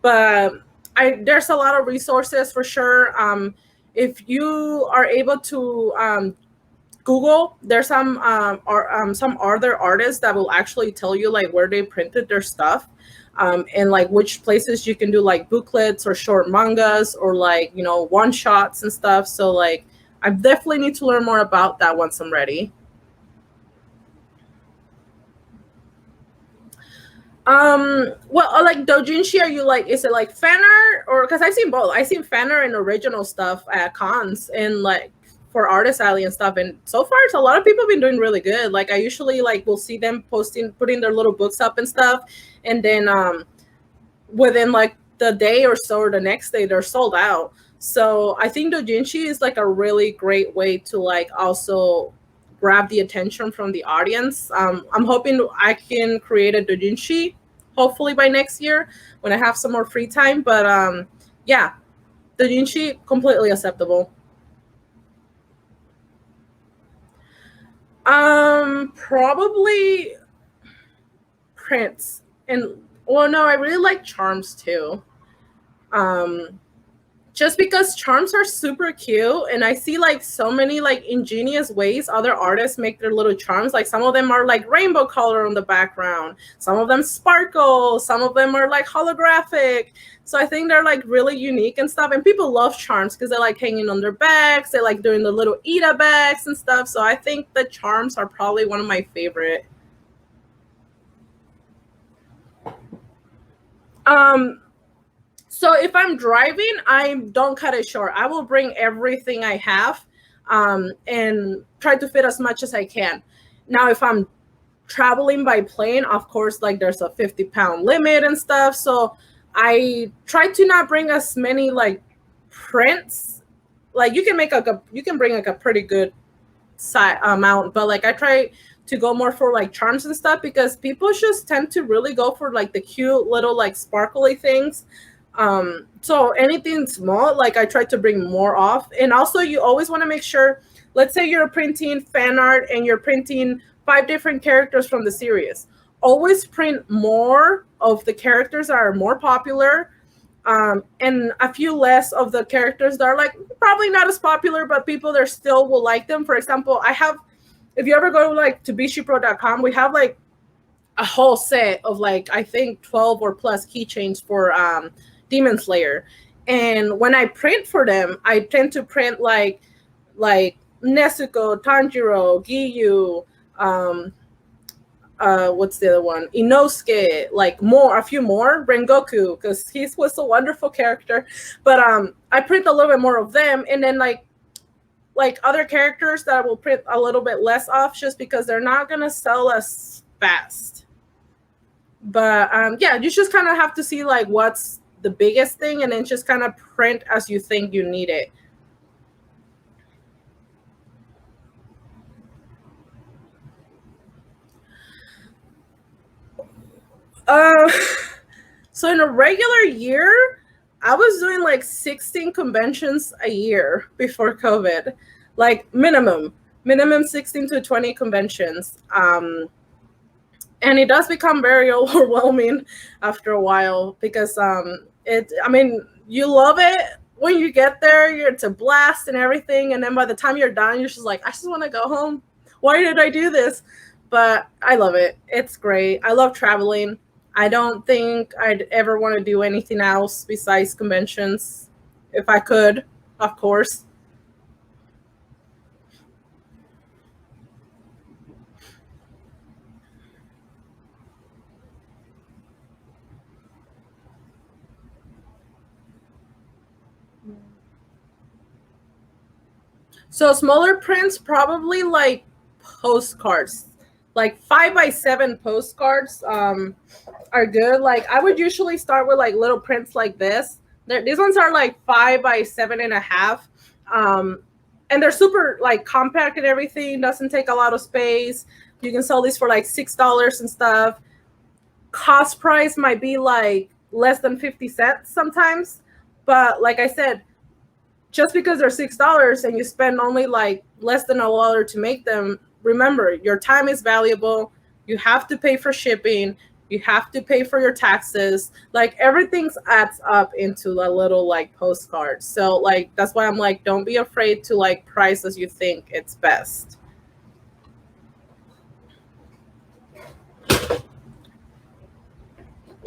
But there's a lot of resources for sure. If you are able to Google, there's some other artists that will actually tell you like where they printed their stuff, and like which places you can do like booklets or short mangas or like one shots and stuff. So like I definitely need to learn more about that once I'm ready. Well, like doujinshi, are you like, is it like fan art, or because I've seen both? I've seen fan art and original stuff at cons and like for Artist Alley and stuff, and so far it's a lot of people have been doing really good. Like I usually like will see them putting their little books up and stuff, and then within like the day or so or the next day they're sold out. So I think doujinshi is like a really great way to like also grab the attention from the audience. I'm hoping I can create a doujinshi hopefully by next year when I have some more free time. But yeah, doujinshi completely acceptable. Probably prints and well, no, I really like charms too. Um, just because charms are super cute and I see like so many like ingenious ways other artists make their little charms. Like some of them are like rainbow color on the background, some of them sparkle, some of them are like holographic. So I think they're like really unique and stuff, and people love charms because they like hanging on their bags, they like doing the little ita bags and stuff. So I think the charms are probably one of my favorite. um So if I'm driving, I don't cut it short. I will bring everything I have, and try to fit as much as I can. Now, if I'm traveling by plane, of course, like there's a 50-pound limit and stuff. So I try to not bring as many like prints. Like you can make like you can bring like a pretty good amount, but like I try to go more for like charms and stuff because people just tend to really go for like the cute little like sparkly things. So anything small, like I try to bring more off. And also you always want to make sure, let's say you're printing fan art and you're printing 5 different characters from the series, always print more of the characters that are more popular, and a few less of the characters that are like probably not as popular, but people there still will like them. For example, I have, if you ever go like to BishiePro.com, we have like a whole set of like I think 12 or plus keychains for Demon Slayer. And when I print for them, I tend to print like Nezuko, Tanjiro, Giyu, what's the other one? Inosuke, like more, a few more, Rengoku, because he was a wonderful character. But I print a little bit more of them, and then like other characters that I will print a little bit less off, just because they're not gonna sell as fast. But yeah, you just kind of have to see like what's the biggest thing, and then just kind of print as you think you need it. Uh, so in a regular year, I was doing like 16 conventions a year before COVID, like minimum 16 to 20 conventions. And it does become very overwhelming after a while because I mean, you love it when you get there, it's a blast and everything, and then by the time you're done, you're just like, I just want to go home. Why did I do this? But I love it. It's great. I love traveling. I don't think I'd ever want to do anything else besides conventions if I could, of course. So smaller prints, probably like postcards, like 5x7 postcards are good. Like I would usually start with like little prints like this. These ones are like 5x7.5, and they're super like compact and everything. Doesn't take a lot of space. You can sell these for like $6 and stuff. Cost price might be like less than 50 cents sometimes, but like I said, just because they're $6 and you spend only like less than $1 to make them, remember your time is valuable. You have to pay for shipping. You have to pay for your taxes. Like everything adds up into a little like postcard. So like that's why I'm like, don't be afraid to like price as you think it's best.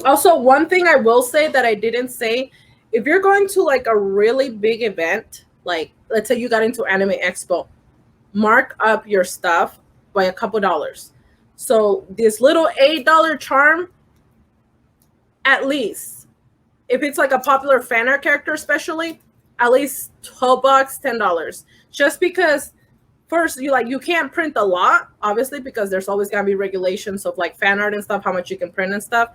Also, one thing I will say that I didn't say, if you're going to like a really big event, like let's say you got into Anime Expo, mark up your stuff by a couple dollars. So this little $8 charm, at least, if it's like a popular fan art character, especially, at least 12 bucks, $10. Just because first you can't print a lot, obviously, because there's always gonna be regulations of like fan art and stuff, how much you can print and stuff.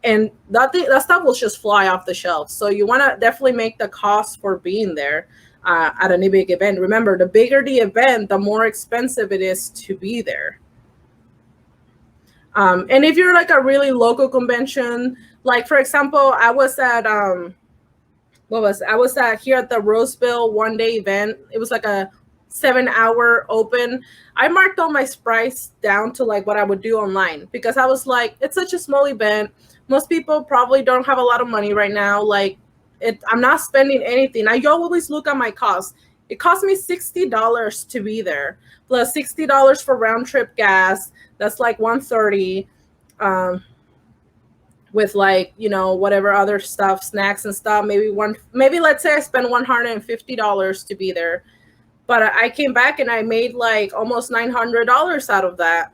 and that stuff will just fly off the shelf. So you want to definitely make the cost for being there at a big event. Remember, the bigger the event, the more expensive it is to be there. And if you're like a really local convention, like for example, I was at here at the Roseville one day event. It was like a 7-hour open. I marked all my price down to like what I would do online, because I was like, it's such a small event. Most people probably don't have a lot of money right now. Like I'm not spending anything. I always look at my costs. It cost me $60 to be there, plus $60 for round trip gas. That's like $130. With like, you know, whatever other stuff, snacks and stuff, maybe let's say I spent $150 to be there. But I came back and I made like almost $900 out of that.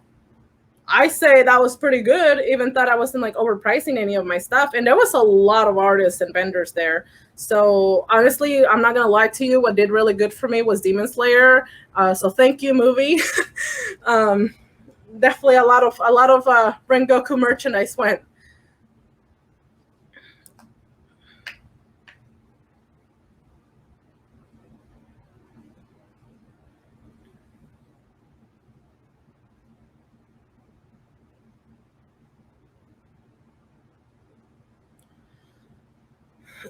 I say that was pretty good, even thought I wasn't like overpricing any of my stuff. And there was a lot of artists and vendors there. So honestly, I'm not gonna lie to you, what did really good for me was Demon Slayer. So thank you, movie. Definitely a lot of Rengoku merchandise went.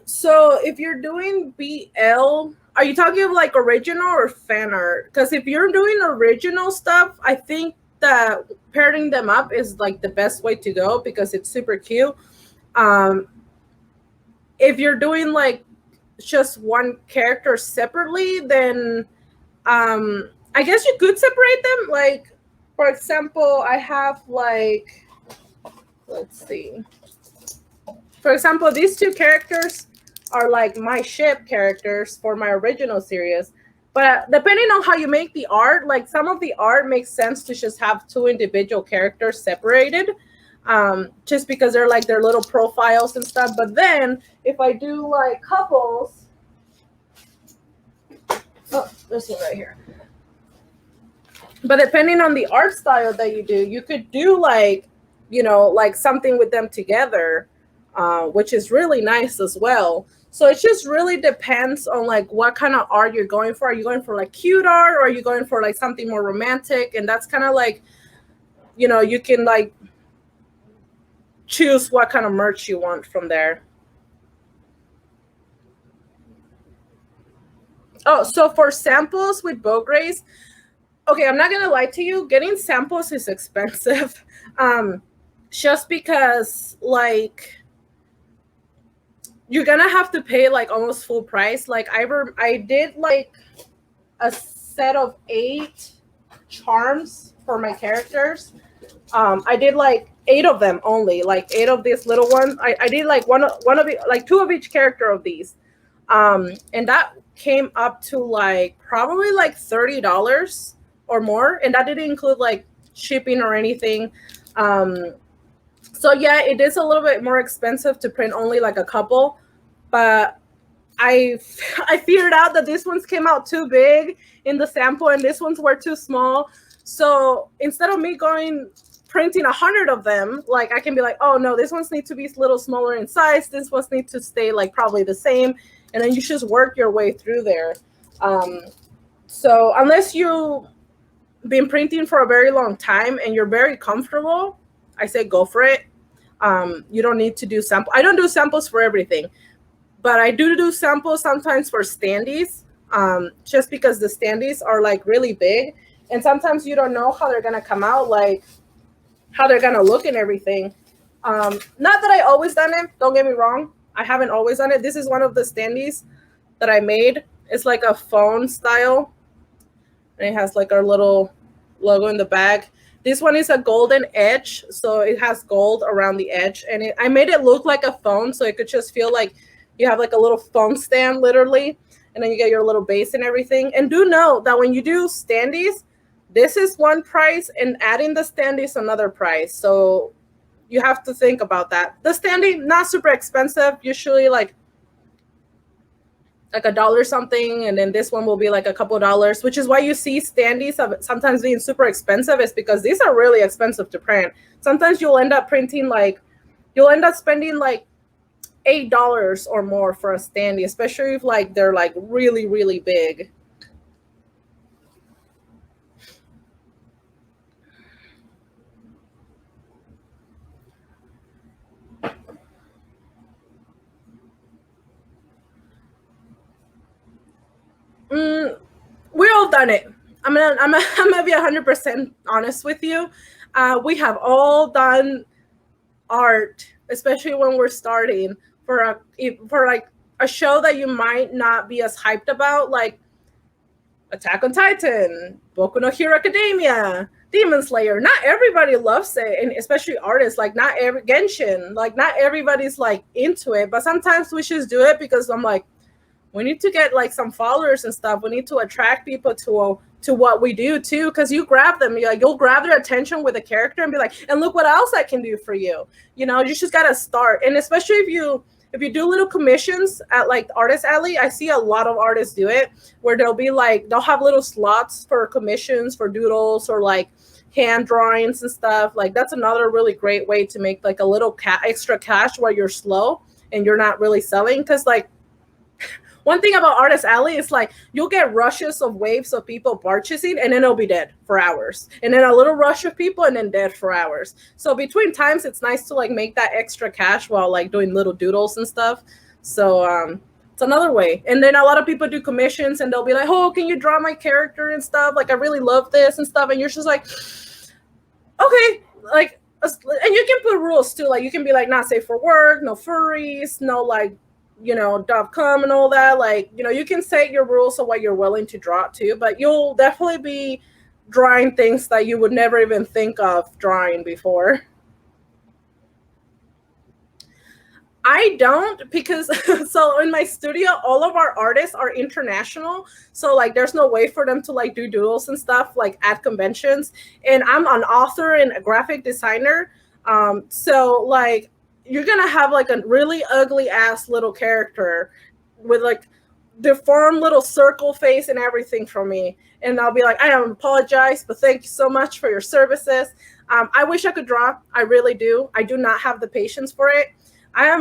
So if you're doing BL, are you talking of like original or fan art? Because if you're doing original stuff, I think that pairing them up is like the best way to go, because it's super cute. If you're doing like just one character separately, then I guess you could separate them. Like, for example, I have like, let's see. For example, these two characters are like my ship characters for my original series. But depending on how you make the art, like some of the art makes sense to just have two individual characters separated, just because they're like their little profiles and stuff. But then if I do like couples, oh, this one right here. But depending on the art style that you do, you could do like, you know, like something with them together, which is really nice as well. So it just really depends on like what kind of art you're going for. Are you going for like cute art, or are you going for like something more romantic? And that's kind of like, you know, you can like choose what kind of merch you want from there. Oh, so for samples with bow grays, okay, I'm not gonna lie to you, getting samples is expensive. Just because like you're gonna have to pay like almost full price. Like I did like a set of 8 charms for my characters. I did like 8 of them only, like 8 of these little ones. I did like one of like 2 of each character of these, and that came up to like probably like $30 or more, and that didn't include like shipping or anything. So yeah, it is a little bit more expensive to print only like a couple, but I figured out that these ones came out too big in the sample and these ones were too small. So instead of me printing 100 of them, like I can be like, oh no, these ones need to be a little smaller in size. These ones need to stay like probably the same. And then you just work your way through there. So unless you've been printing for a very long time and you're very comfortable, I say go for it. You don't need to do sample. I don't do samples for everything, but I do samples sometimes for standees, just because the standees are like really big, and sometimes you don't know how they're gonna come out, like how they're gonna look and everything. Not that I always done it. Don't get me wrong. I haven't always done it. This is one of the standees that I made. It's like a phone style, and it has like our little logo in the back. This one is a golden edge, so it has gold around the edge, and I made it look like a phone, so it could just feel like you have like a little phone stand, literally, and then you get your little base and everything. And do know that when you do standees, this is one price, and adding the standees another price. So you have to think about that. The standee, not super expensive, usually like $1 something, and then this one will be like a couple dollars, which is why you see standees sometimes being super expensive, is because these are really expensive to print. Sometimes you'll end up printing like you'll end up spending like $8 or more for a standee, especially if like they're like really, really big. We all done it. I'm gonna be 100% honest with you. We have all done art, especially when we're starting for like a show that you might not be as hyped about, like Attack on Titan, Boku no Hero Academia, Demon Slayer. Not everybody loves it, and especially artists. Like not every Genshin. Like not everybody's like into it, but sometimes we just do it because I'm like, we need to get like some followers and stuff. We need to attract people to what we do too, because you grab them, you'll grab their attention with a character and be like, and look what else I can do for you. You know, you just gotta start. And especially if you do little commissions at like Artist Alley, I see a lot of artists do it, where they'll have little slots for commissions for doodles or like hand drawings and stuff. Like that's another really great way to make like a little extra cash while you're slow and you're not really selling. Because like one thing about Artist Alley is like you'll get rushes of waves of people purchasing, and then it'll be dead for hours, and then a little rush of people, and then dead for hours. So between times, it's nice to like make that extra cash while like doing little doodles and stuff. So it's another way. And then a lot of people do commissions, and they'll be like, "Oh, can you draw my character and stuff? Like I really love this and stuff." And you're just like, "Okay," like, and you can put rules too. Like you can be like, "Not safe for work, no furries, no like." .com and all that. Like, you can set your rules of what you're willing to draw too, but you'll definitely be drawing things that you would never even think of drawing before. I don't, because so in my studio, all of our artists are international. So like there's no way for them to like do doodles and stuff like at conventions. And I'm an author and a graphic designer. So like you're gonna have like a really ugly ass little character with like deformed little circle face and everything from me, and I'll be like, I apologize, but thank you so much for your services. I wish I could draw. I really do. I do not have the patience for it. I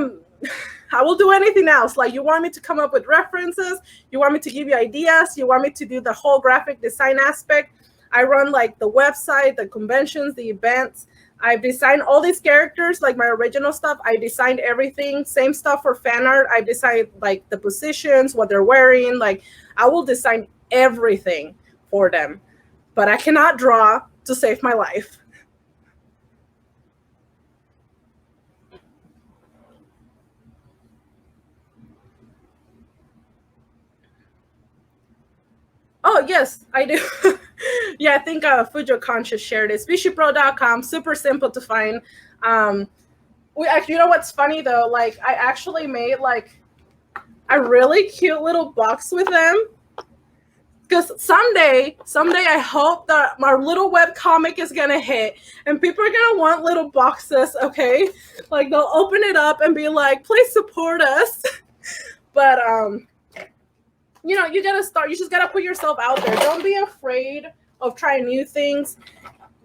will do anything else. Like you want me to come up with references, you want me to give you ideas, you want me to do the whole graphic design aspect. I run like the website, the conventions, the events. I've designed all these characters, like my original stuff. I designed everything. Same stuff for fan art. I've designed like the positions, what they're wearing. Like I will design everything for them, but I cannot draw to save my life. Oh, yes, I do. Yeah, I think Fujo Conscious shared it. BishiePro.com, super simple to find. We actually, what's funny though? Like, I actually made like a really cute little box with them. Because someday, I hope that my little web comic is gonna hit, and people are gonna want little boxes. Okay, like they'll open it up and be like, "Please support us." But you gotta start. You just gotta put yourself out there. Don't be afraid of trying new things.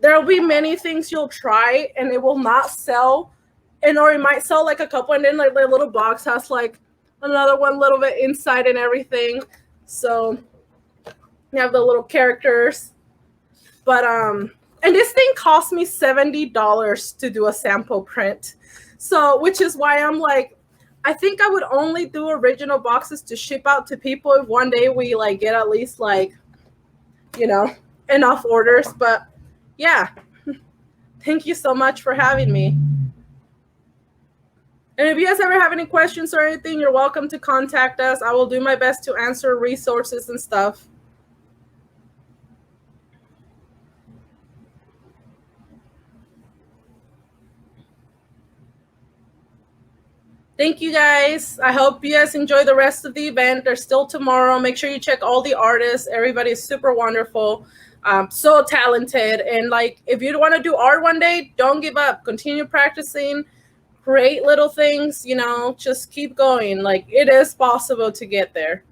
There'll be many things you'll try and it will not sell, or it might sell like a couple, and then like the little box has like another one little bit inside and everything. So you have the little characters. But and this thing cost me $70 to do a sample print. So which is why I'm like, I think I would only do original boxes to ship out to people if one day we like get at least like, enough orders. But yeah, thank you so much for having me. And if you guys ever have any questions or anything, you're welcome to contact us. I will do my best to answer resources and stuff. Thank you guys. I hope you guys enjoy the rest of the event. There's still tomorrow. Make sure you check all the artists. Everybody's super wonderful, so talented. And like, if you want to do art one day, don't give up. Continue practicing. Create little things. Just keep going. Like it is possible to get there.